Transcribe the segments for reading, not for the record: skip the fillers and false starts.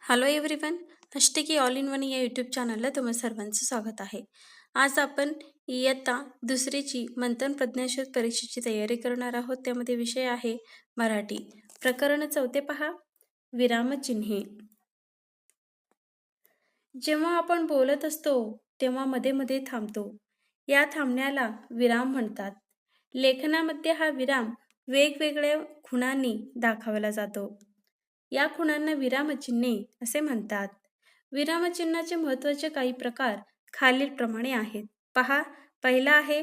Hello everyone, हष्टिकी all in one या YouTube चॅनलला तुम्हा सर्वांचं स्वागत आहे. आज आपण इयत्ता दुसरीची मंथन प्रज्ञाशोध परीक्षेची तयारी करणार आहोत. त्यामध्ये विषय आहे मराठी. प्रकरण 4 पहा, विरामचिन्हे. जेव्हा आपण बोलत असतो तेव्हा मध्ये मध्ये थांबतो. या थांबण्याला विराम म्हणतात. लेखनामध्ये हा विराम वेगवेगळ्या खुणांनी दाखवला जातो. या खुणांना विरामचिन्हे असे म्हणतात. विरामचिन्हाचे महत्त्वाचे काही प्रकार खालीलप्रमाणे आहेत. पहा, पहिला आहे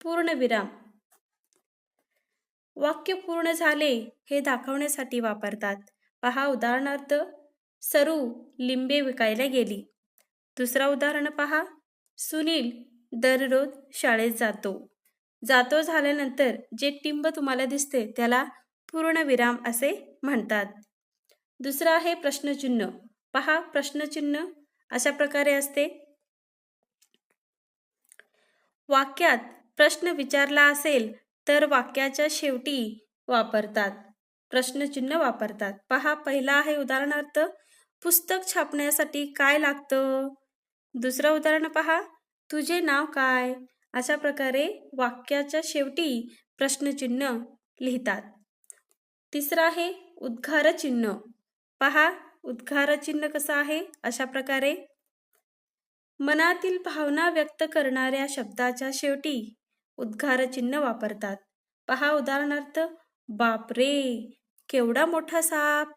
पूर्णविराम. वाक्य पूर्ण झाले हे दाखवण्यासाठी वापरतात. पहा उदाहरणार्थ, सरू लिंबे विकायला गेली. दुसरा उदाहरण पहा, सुनील दररोज शाळेत जातो. जातो झाल्यानंतर जे टिंब तुम्हाला दिसते त्याला पूर्णविराम असे म्हणतात. दुसरा आहे प्रश्नचिन्ह. पहा, प्रश्नचिन्ह अशा प्रकारे असते. वाक्यात प्रश्न विचारला असेल तर वाक्याच्या शेवटी वापरतात, प्रश्नचिन्ह वापरतात. पहा, पहिला आहे उदाहरणार्थ, पुस्तक छापण्यासाठी काय लागतं. दुसरं उदाहरण पहा, तुझे नाव काय. अशा प्रकारे वाक्याच्या शेवटी प्रश्नचिन्ह लिहितात. तिसरं आहे उद्गारचिन्ह. पहा, उद्गारचिन्ह कसं आहे, अशा प्रकारे मनातील भावना व्यक्त करणाऱ्या शब्दाच्या शेवटी उद्गारचिन्ह वापरतात. पहा उदाहरणार्थ, बापरे केवढा मोठा साप.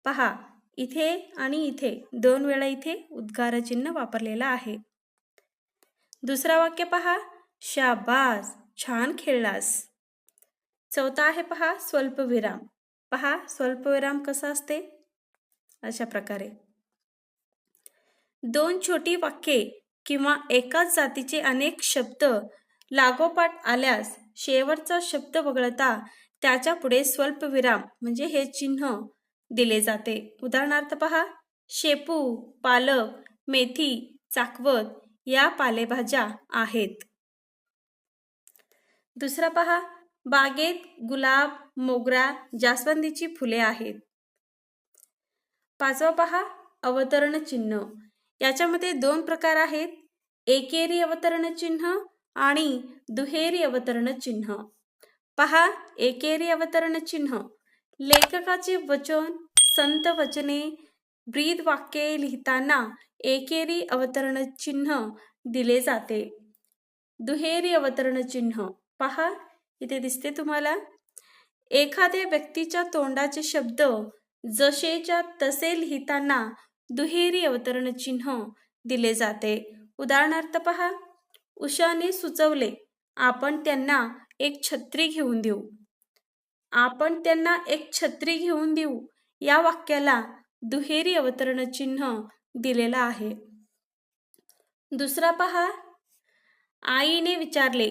पहा, इथे आणि इथे दोन वेळा इथे उद्गारचिन्ह वापरलेला आहे. दुसरा वाक्य पहा, शाबास छान खेळलास. चौथा आहे पहा, स्वल्पविराम. पहा, स्वल्पविराम कसा असते, अशा प्रकारे दोन छोटी वाक्ये किंवा एकाच जातीचे अनेक शब्द लागोपाठ आल्यास शेवटचा शब्द वगळता त्याच्या पुढे स्वल्पविराम म्हणजे हे चिन्ह दिले जाते. उदाहरणार्थ पहा, शेपू, पालक, मेथी, चाकवत या पालेभाज्या आहेत. दुसरा पहा, बागेत गुलाब, मोगरा, जास्वंदीची फुले आहेत. पाचवा पहा, अवतरण चिन्ह. याच्यामध्ये दोन प्रकार आहेत, एकेरी अवतरण चिन्ह आणि दुहेरी अवतरण चिन्ह. पहा, एकेरी अवतरण चिन्ह लेखकाचे वचन, संत वचने, ब्रीद वाक्ये लिहिताना एकेरी अवतरण चिन्ह दिले जाते. दुहेरी अवतरण चिन्ह पहा, इथे दिसते तुम्हाला, एखाद्या व्यक्तीच्या तोंडाचे शब्द जसेच्या तसे लिहिताना दुहेरी अवतरण चिन्ह दिले जाते. उदाहरणार्थ पहा, उषाने सुचवले आपण त्यांना एक छत्री घेऊन देऊ. आपण त्यांना एक छत्री घेऊन देऊ या वाक्याला दुहेरी अवतरण चिन्ह दिलेला आहे. दुसरा पहा, आईने विचारले,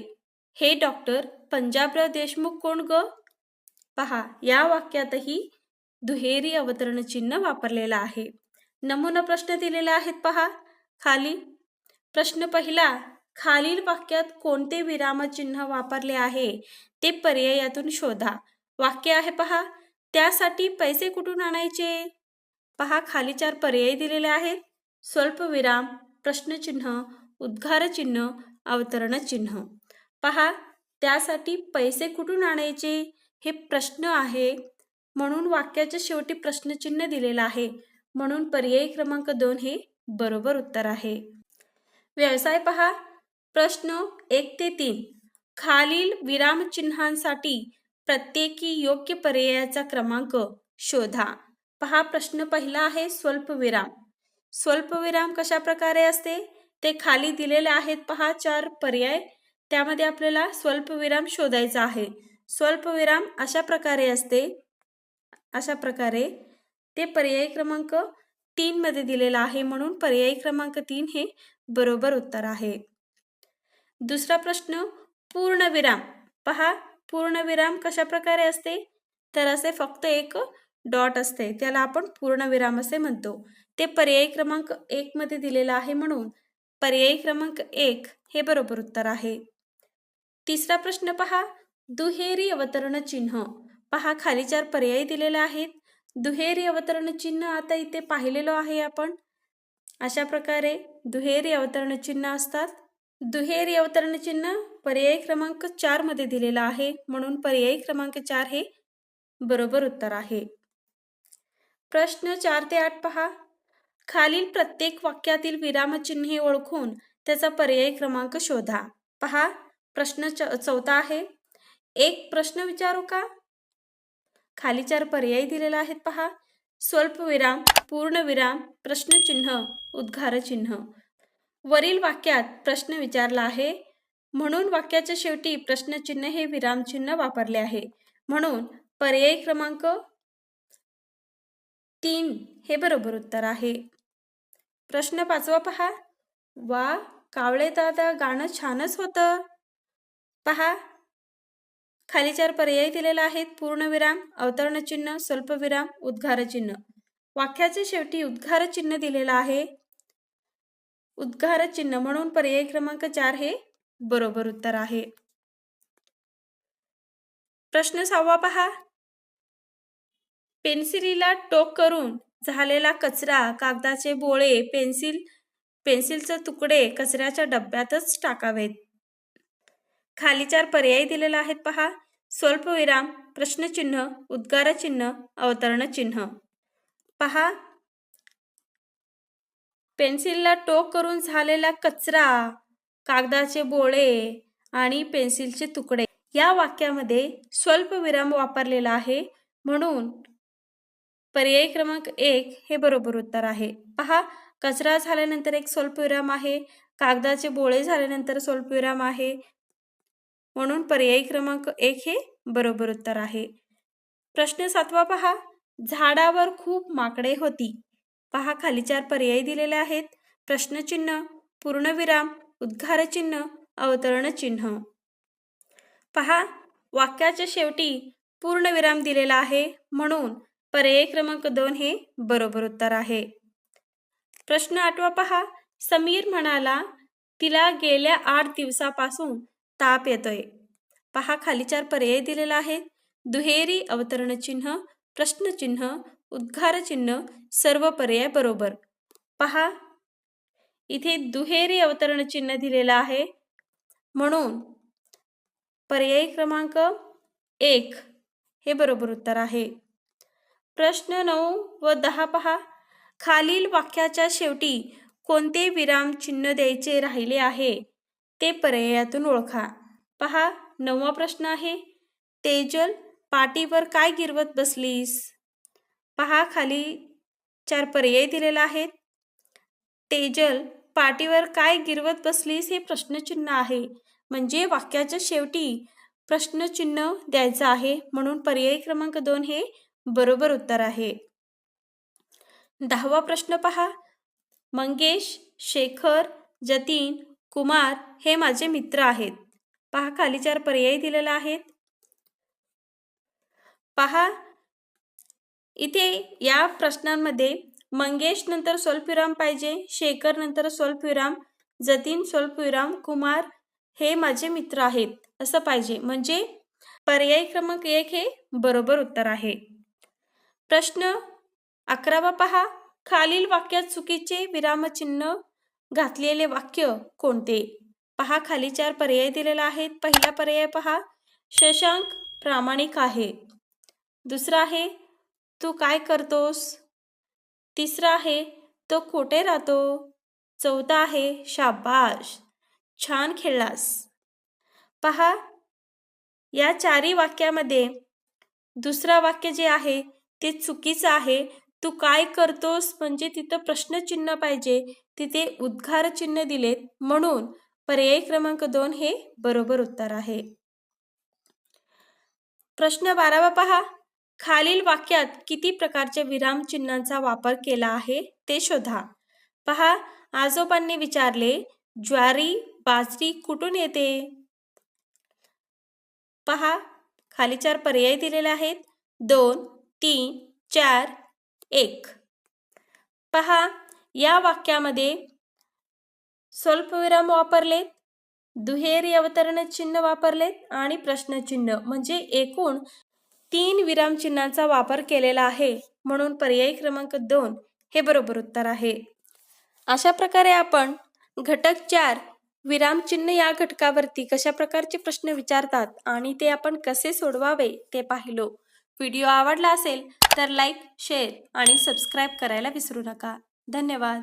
हे डॉक्टर पंजाबराव देशमुख कोण ग. पहा, या वाक्यातही दुहेरी अवतरण चिन्ह वापरलेला आहे. नमुना प्रश्न दिलेला आहेत पहा खाली. प्रश्न पहिला, खालील वाक्यात कोणते विरामचिन्ह वापरले आहे ते पर्यायातून शोधा. वाक्य आहे पहा, त्यासाठी पैसे कुठून आणायचे. पहा, खाली 4 पर्याय दिलेले आहेत, स्वल्पविराम, प्रश्नचिन्ह, उद्गारचिन्ह, अवतरण चिन्ह. पहा, त्यासाठी पैसे कुठून आणायचे हे प्रश्न आहे म्हणून वाक्याच्या शेवटी प्रश्नचिन्ह दिलेला आहे, म्हणून पर्याय क्रमांक 2 हे बरोबर उत्तर आहे. व्यवसाय पहा, प्रश्न 1 ते 3, खालील विरामचिन्हांसाठी प्रत्येकी योग्य पर्यायाचा क्रमांक शोधा. पहा, प्रश्न पहिला आहे स्वल्पविराम. स्वल्पविराम कशा प्रकारे असते ते खाली दिलेले आहेत पहा 4 पर्याय, त्यामध्ये आपल्याला स्वल्पविराम शोधायचा आहे. स्वल्पविराम अशा प्रकारे असते, अशा प्रकारे ते पर्याय क्रमांक 3 मध्ये दिलेला आहे, म्हणून पर्याय क्रमांक 3 हे बरोबर उत्तर आहे. दुसरा प्रश्न, पूर्णविराम. पहा, पूर्णविराम कशा प्रकारे असते तर असे फक्त एक डॉट असते, त्याला आपण पूर्णविराम असे म्हणतो. ते पर्याय क्रमांक 1 मध्ये दिलेला आहे, म्हणून पर्याय क्रमांक 1 हे बरोबर उत्तर आहे. तिसरा प्रश्न पहा, दुहेरी अवतरण चिन्ह. पहा, खाली 4 पर्याय दिलेले आहेत. दुहेरी अवतरण चिन्ह आता इथे पाहिलेलो आहे आपण. अशा प्रकारे दुहेरी अवतरण चिन्ह असतात. दुहेरी अवतरण चिन्ह पर्याय क्रमांक 4 मध्ये दिलेला आहे, म्हणून पर्याय क्रमांक 4 हे बरोबर उत्तर आहे. प्रश्न 4 ते 8 पहा. खालील प्रत्येक वाक्यातील विरामचिन्हे ओळखून त्याचा पर्याय क्रमांक शोधा. पहा, प्रश्न 4 आहे. एक प्रश्न विचारू का? खाली 4 पर्याय दिलेला आहेत पहा. स्वल्पविराम, पूर्णविराम, प्रश्नचिन्ह, उद्गारचिन्ह. वरील वाक्यात प्रश्न विचारला आहे, म्हणून वाक्याच्या शेवटी प्रश्नचिन्ह हे विरामचिन्ह वापरले आहे, म्हणून पर्याय क्रमांक 3 हे बरोबर उत्तर आहे. प्रश्न 5 पहा. वा, कावळे दादा, गाणं छानच होतं. पहा, खाली 4 पर्याय दिलेले आहेत. पूर्णविराम, अवतरणचिन्ह, स्वल्पविराम, उद्गारचिन्ह. वाक्याच्या शेवटी उद्गारचिन्ह दिलेलं आहे, उद्गारचिन्ह, म्हणून पर्याय क्रमांक 4 हे बरोबर उत्तर आहे. प्रश्न 6 पहा. पेन्सिलीला टोक करून झालेला कचरा, कागदाचे बोळे, पेन्सिलचे तुकडे कचऱ्याच्या डब्यातच टाकावेत. खाली 4 पर्याय दिलेले आहेत पहा. स्वल्पविराम, प्रश्नचिन्ह, उद्गारचिन्ह, अवतरणचिन्ह. पहा, पेन्सिलला टोक करून झालेला कचरा, कागदाचे बोळे आणि पेन्सिलचे तुकडे या वाक्यामध्ये स्वल्पविराम वापरलेला आहे, म्हणून पर्याय क्रमांक 1 हे बरोबर उत्तर आहे. पहा, कचरा झाल्यानंतर एक स्वल्पविराम आहे, कागदाचे बोळे झाल्यानंतर स्वल्पविराम आहे, म्हणून पर्याय क्रमांक 1 हे बरोबर उत्तर आहे. प्रश्न 7 पहा. झाडावर खूप माकडे होती. पहा, खाली 4 पर्याय दिलेले आहेत. प्रश्नचिन्ह, पूर्णविराम, उद्गारचिन्ह, अवतरणचिन्ह. पहा, वाक्याच्या शेवटी पूर्णविराम दिलेला आहे, म्हणून पर्याय क्रमांक 2 हे बरोबर उत्तर आहे. प्रश्न 8 पहा. समीर म्हणाला, तिला गेल्या 8 दिवसापासून ताप येतोय. पहा, खाली 4 पर्याय दिलेला आहेत. दुहेरी अवतरणचिन्ह, प्रश्नचिन्ह, उद्गारचिन्ह, सर्व पर्याय बरोबर. पहा, इथे दुहेरी अवतरणचिन्ह दिलेलं आहे, म्हणून पर्याय क्रमांक 1 हे बरोबर उत्तर आहे. प्रश्न 9 व 10 पहा. खालील वाक्याच्या शेवटी कोणते विराम चिन्ह द्यायचे राहिले आहे ते पर्यायातून ओळखा. पहा, 9वा प्रश्न आहे. तेजल, पाटीवर काय गिरवत बसलीस? पहा, खाली 4 पर्याय दिलेले आहेत. तेजल, पाटीवर काय गिरवत बसलीस हे प्रश्नचिन्ह आहे, म्हणजे वाक्याच्या शेवटी प्रश्नचिन्ह द्यायचं आहे, म्हणून पर्याय क्रमांक 2 हे बरोबर उत्तर आहे. 10वा प्रश्न पहा. मंगेश, शेखर, जतीन, कुमार हे माझे मित्र आहेत. पहा, खाली 4 पर्याय दिलेले आहेत. पहा, इथे या प्रश्नांमध्ये मंगेश नंतर स्वल्पविराम पाहिजे, शेखर नंतर स्वल्पविराम, जतीन स्वल्पविराम, कुमार हे माझे मित्र आहेत असं पाहिजे, म्हणजे पर्याय क्रमांक 1 हे बरोबर उत्तर आहे. प्रश्न 11 पहा. खालील वाक्यात चुकीचे विरामचिन्ह घातलेले वाक्य कोणते? पहा, खाली 4 पर्याय दिलेले आहेत. पहिला पर्याय पहा. शशांक प्रामाणिक आहे. दुसरा आहे, तू काय करतोस? तिसरा आहे, तो खोटे राहतो. चौथा आहे, शाबाश, छान खेळलास. पहा, या 4 वाक्यामध्ये दुसरा वाक्य जे आहे ते चुकीचं आहे. तू काय करतोस म्हणजे तिथं प्रश्नचिन्ह पाहिजे, तिथे उद्गारचिन्ह दिलेत, म्हणून पर्याय क्रमांक 2 हे बरोबर उत्तर आहे. प्रश्न 12 पहा. खालील वाक्यात किती प्रकारच्या विरामचिन्हांचा वापर केला आहे ते शोधा. पहा, आजोबांनी विचारले, ज्वारी, बाजरी कुठून येते? पहा, खाली 4 पर्याय दिलेले आहेत. 2, 3, 4, 1. पहा, या वाक्यामध्ये स्वल्पविराम वापरलेत, दुहेरी अवतरण चिन्ह वापरलेत आणि प्रश्नचिन्ह, म्हणजे एकूण 3 विरामचिन्हांचा वापर केलेला आहे, म्हणून पर्यायी क्रमांक 2 हे बरोबर उत्तर आहे. अशा प्रकारे आपण घटक 4 विरामचिन्ह या घटकावरती कशा प्रकारचे प्रश्न विचारतात आणि ते आपण कसे सोडवावे ते पाहिलो. व्हिडिओ आवडला असेल तर लाईक, शेअर आणि सबस्क्राईब करायला विसरू नका. धन्यवाद.